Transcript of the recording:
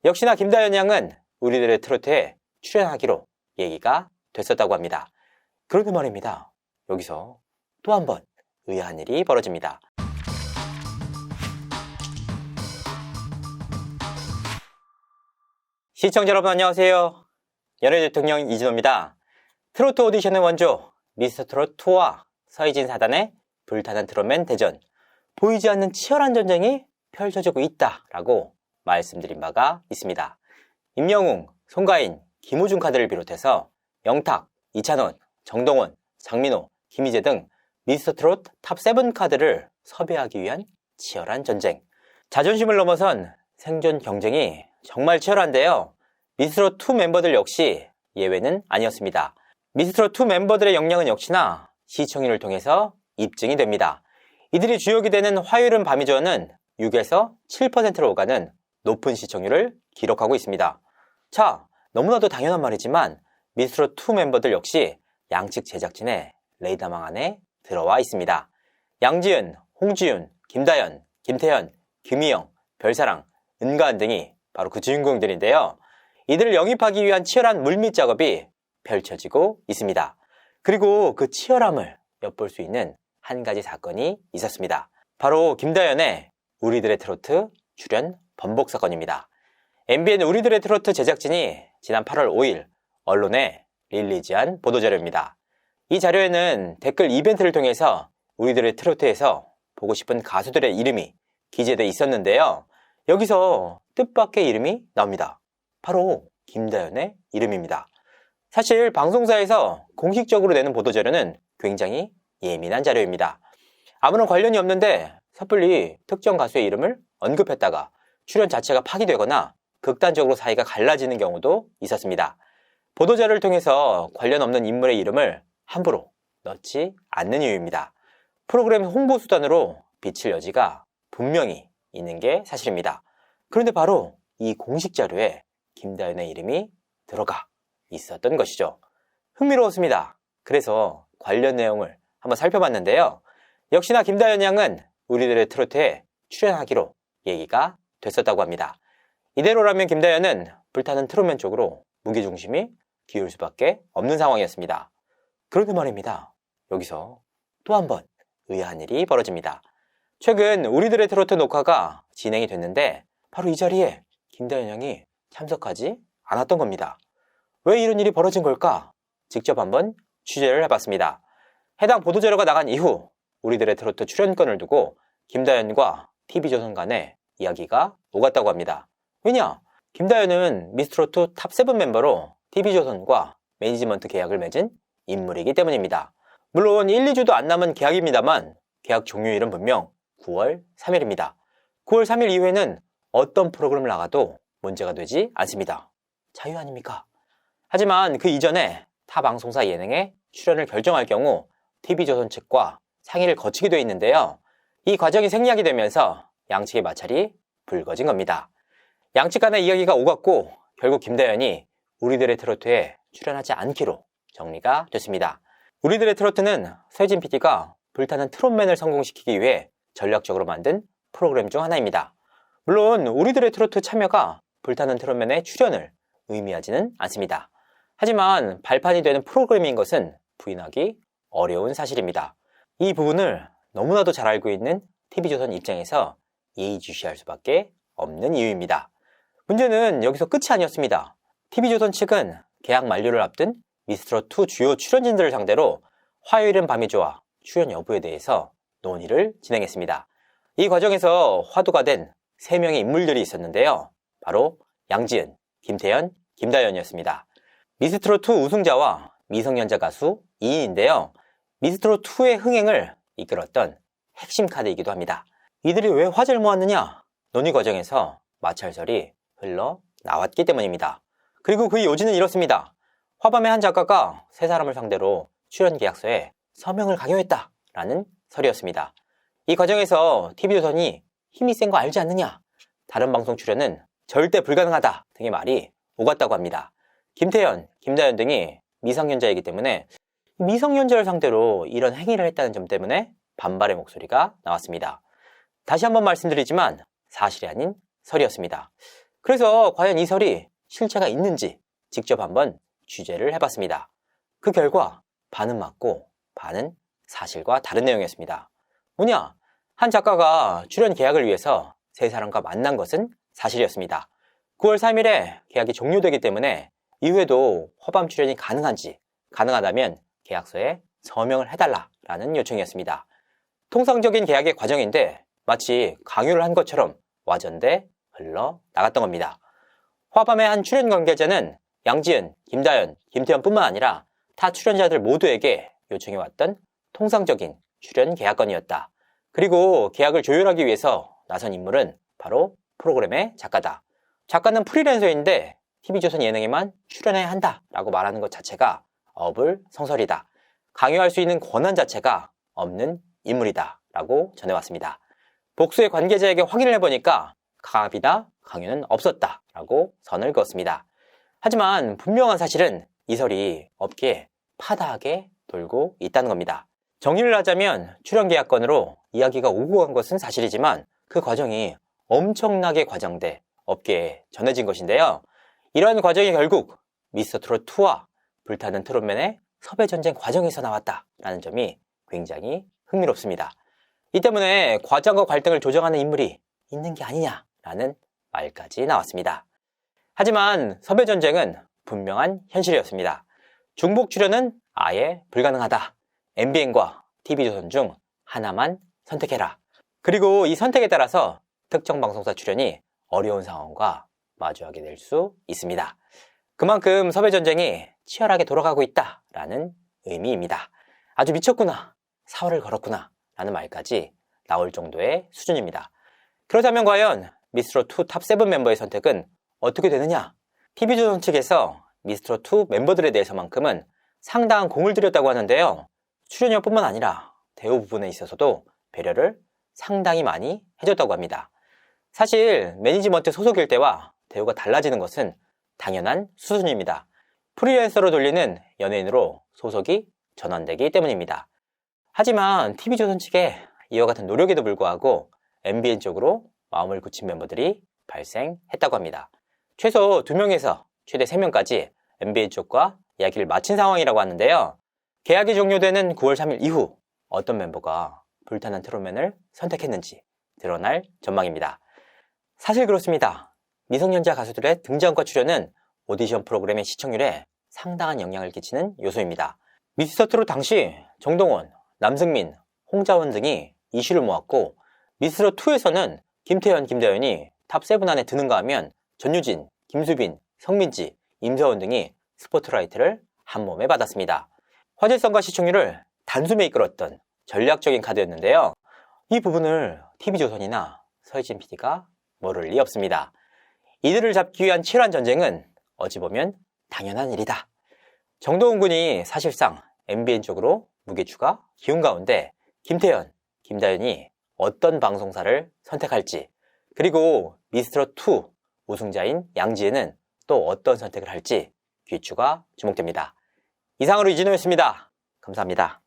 역시나 김다연 양은 우리들의 트로트에 출연하기로 얘기가 됐었다고 합니다. 그런데 말입니다. 여기서 또 한 번 의아한 일이 벌어집니다. 시청자 여러분 안녕하세요. 연예 대통령 이진호입니다. 트로트 오디션의 원조 미스터트롯2와 서희진 사단의 불타는 트롯맨 대전, 보이지 않는 치열한 전쟁이 펼쳐지고 있다라고 말씀드린 바가 있습니다. 임영웅, 송가인, 김우중 카드를 비롯해서 영탁, 이찬원, 정동원, 장민호, 김희재 등 미스터트롯 탑7 카드를 섭외하기 위한 치열한 전쟁. 자존심을 넘어선 생존 경쟁이 정말 치열한데요. 미스터트롯2 멤버들 역시 예외는 아니었습니다. 미스터트롯2 멤버들의 역량은 역시나 시청률을 통해서 입증이 됩니다. 이들이 주역이 되는 화요일은 밤이죠는 6에서 7%로 오가는 높은 시청률을 기록하고 있습니다. 자, 너무나도 당연한 말이지만 미스터트롯2 멤버들 역시 양측 제작진의 레이더망 안에 들어와 있습니다. 양지은, 홍지윤, 김다연, 김태현, 김희영, 별사랑, 은가은 등이 바로 그 주인공들인데요. 이들을 영입하기 위한 치열한 물밑 작업이 펼쳐지고 있습니다. 그리고 그 치열함을 엿볼 수 있는 한 가지 사건이 있었습니다. 바로 김다연의 우리들의 트로트 출연 번복 사건입니다. MBN 우리들의 트로트 제작진이 지난 8월 5일 언론에 릴리즈한 보도자료입니다. 이 자료에는 댓글 이벤트를 통해서 우리들의 트로트에서 보고 싶은 가수들의 이름이 기재되어 있었는데요. 여기서 뜻밖의 이름이 나옵니다. 바로 김다연의 이름입니다. 사실 방송사에서 공식적으로 내는 보도자료는 굉장히 예민한 자료입니다. 아무런 관련이 없는데 섣불리 특정 가수의 이름을 언급했다가 출연 자체가 파기되거나 극단적으로 사이가 갈라지는 경우도 있었습니다. 보도자료를 통해서 관련 없는 인물의 이름을 함부로 넣지 않는 이유입니다. 프로그램 홍보 수단으로 비칠 여지가 분명히 있는 게 사실입니다. 그런데 바로 이 공식 자료에 김다연의 이름이 들어가 있었던 것이죠. 흥미로웠습니다. 그래서 관련 내용을 한번 살펴봤는데요. 역시나 김다연 양은 우리들의 트로트에 출연하기로 얘기가 됐었다고 합니다. 이대로라면 김다연은 불타는 트롯맨 쪽으로 무게중심이 기울 수밖에 없는 상황이었습니다. 그런데 말입니다. 여기서 또 한 번 의아한 일이 벌어집니다. 최근 우리들의 트로트 녹화가 진행이 됐는데 바로 이 자리에 김다연 양이 참석하지 않았던 겁니다. 왜 이런 일이 벌어진 걸까? 직접 한번 취재를 해봤습니다. 해당 보도자료가 나간 이후 우리들의 트로트 출연권을 두고 김다연과 TV조선 간의 이야기가 오갔다고 합니다. 왜냐? 김다연은 미스트롯2 탑7 멤버로 TV조선과 매니지먼트 계약을 맺은 인물이기 때문입니다. 물론 1, 2주도 안 남은 계약입니다만 계약 종료일은 분명 9월 3일입니다. 9월 3일 이후에는 어떤 프로그램을 나가도 문제가 되지 않습니다. 자유 아닙니까? 하지만 그 이전에 타 방송사 예능에 출연을 결정할 경우 TV조선 측과 상의를 거치게 되어 있는데요. 이 과정이 생략이 되면서 양측의 마찰이 불거진 겁니다. 양측 간의 이야기가 오갔고 결국 김다연이 우리들의 트로트에 출연하지 않기로 정리가 됐습니다. 우리들의 트로트는 서희진 PD가 불타는 트롯맨을 성공시키기 위해 전략적으로 만든 프로그램 중 하나입니다. 물론 우리들의 트로트 참여가 불타는 트롯맨의 출연을 의미하지는 않습니다. 하지만 발판이 되는 프로그램인 것은 부인하기 어려운 사실입니다. 이 부분을 너무나도 잘 알고 있는 TV조선 입장에서 예의주시할 수밖에 없는 이유입니다. 문제는 여기서 끝이 아니었습니다. TV조선 측은 계약 만료를 앞둔 미스트롯2 주요 출연진들을 상대로 화요일은 밤이죠와 출연 여부에 대해서 논의를 진행했습니다. 이 과정에서 화두가 된 3명의 인물들이 있었는데요. 바로 양지은, 김태현, 김다연이었습니다. 미스트롯2 우승자와 미성년자 가수 2인인데요. 미스트롯2의 흥행을 이끌었던 핵심 카드이기도 합니다. 이들이 왜 화제를 모았느냐? 논의 과정에서 마찰설이 흘러나왔기 때문입니다. 그리고 그 요지는 이렇습니다. 화밤의 한 작가가 3사람을 상대로 출연 계약서에 서명을 강요했다라는 설이었습니다. 이 과정에서 TV조선이 힘이 센 거 알지 않느냐? 다른 방송 출연은 절대 불가능하다 등의 말이 오갔다고 합니다. 김태현, 김다연 등이 미성년자이기 때문에 미성년자를 상대로 이런 행위를 했다는 점 때문에 반발의 목소리가 나왔습니다. 다시 한번 말씀드리지만 사실이 아닌 설이었습니다. 그래서 과연 이설이 실체가 있는지 직접 한번 취재를 해봤습니다. 그 결과 반은 맞고 반은 사실과 다른 내용이었습니다. 뭐냐? 한 작가가 출연 계약을 위해서 세 사람과 만난 것은 사실이었습니다. 9월 3일에 계약이 종료되기 때문에 이후에도 허밤 출연이 가능한지, 가능하다면 계약서에 서명을 해달라라는 요청이었습니다. 통상적인 계약의 과정인데 마치 강요를 한 것처럼 와전돼 흘러나갔던 겁니다. 화밤의 한 출연 관계자는 양지은, 김다연, 김태현뿐만 아니라 타 출연자들 모두에게 요청해왔던 통상적인 출연 계약건이었다. 그리고 계약을 조율하기 위해서 나선 인물은 바로 프로그램의 작가다. 작가는 프리랜서인데 TV조선 예능에만 출연해야 한다라고 말하는 것 자체가 어불성설이다. 강요할 수 있는 권한 자체가 없는 인물이다 라고 전해왔습니다. 복수의 관계자에게 확인을 해보니까 강압이나 강요는 없었다 라고 선을 그었습니다. 하지만 분명한 사실은 이설이 업계에 파다하게 돌고 있다는 겁니다. 정리를 하자면 출연 계약건으로 이야기가 오고 간 것은 사실이지만 그 과정이 엄청나게 과장돼 업계에 전해진 것인데요. 이러한 과정이 결국 미스터트롯2와 불타는 트롯맨의 섭외 전쟁 과정에서 나왔다라는 점이 굉장히 흥미롭습니다. 이 때문에 과정과 갈등을 조정하는 인물이 있는 게 아니냐라는 말까지 나왔습니다. 하지만 섭외 전쟁은 분명한 현실이었습니다. 중복 출연은 아예 불가능하다. MBN과 TV조선 중 하나만 선택해라. 그리고 이 선택에 따라서 특정 방송사 출연이 어려운 상황과 마주하게 될 수 있습니다. 그만큼 섭외 전쟁이 치열하게 돌아가고 있다라는 의미입니다. 아주 미쳤구나, 사활을 걸었구나 라는 말까지 나올 정도의 수준입니다. 그렇다면 과연 미스트롯2 탑7 멤버의 선택은 어떻게 되느냐? TV조선 측에서 미스트롯2 멤버들에 대해서만큼은 상당한 공을 들였다고 하는데요. 출연료뿐만 아니라 대우 부분에 있어서도 배려를 상당히 많이 해줬다고 합니다. 사실 매니지먼트 소속일 때와 대우가 달라지는 것은 당연한 수순입니다. 프리랜서로 돌리는 연예인으로 소속이 전환되기 때문입니다. 하지만 TV조선 측의 이와 같은 노력에도 불구하고 MBN 쪽으로 마음을 굳힌 멤버들이 발생했다고 합니다. 최소 2명에서 최대 3명까지 MBN 쪽과 이야기를 마친 상황이라고 하는데요. 계약이 종료되는 9월 3일 이후 어떤 멤버가 불타는 트롯맨을 선택했는지 드러날 전망입니다. 사실 그렇습니다. 미성년자 가수들의 등장과 출연은 오디션 프로그램의 시청률에 상당한 영향을 끼치는 요소입니다. 미스터트롯 당시 정동원, 남승민, 홍자원 등이 이슈를 모았고 미스터트롯2에서는 김태현, 김다연이 탑7 안에 드는가 하면 전유진, 김수빈, 성민지, 임서원 등이 스포트라이트를 한몸에 받았습니다. 화제성과 시청률을 단숨에 이끌었던 전략적인 카드였는데요. 이 부분을 TV조선이나 서희진 PD가 모를 리 없습니다. 이들을 잡기 위한 치열한 전쟁은 어찌 보면 당연한 일이다. 정동원 군이 사실상 MBN 쪽으로 무게추가 기운 가운데 김태현, 김다연이 어떤 방송사를 선택할지, 그리고 미스트롯2 우승자인 양지은은 또 어떤 선택을 할지 귀추가 주목됩니다. 이상으로 이진호였습니다. 감사합니다.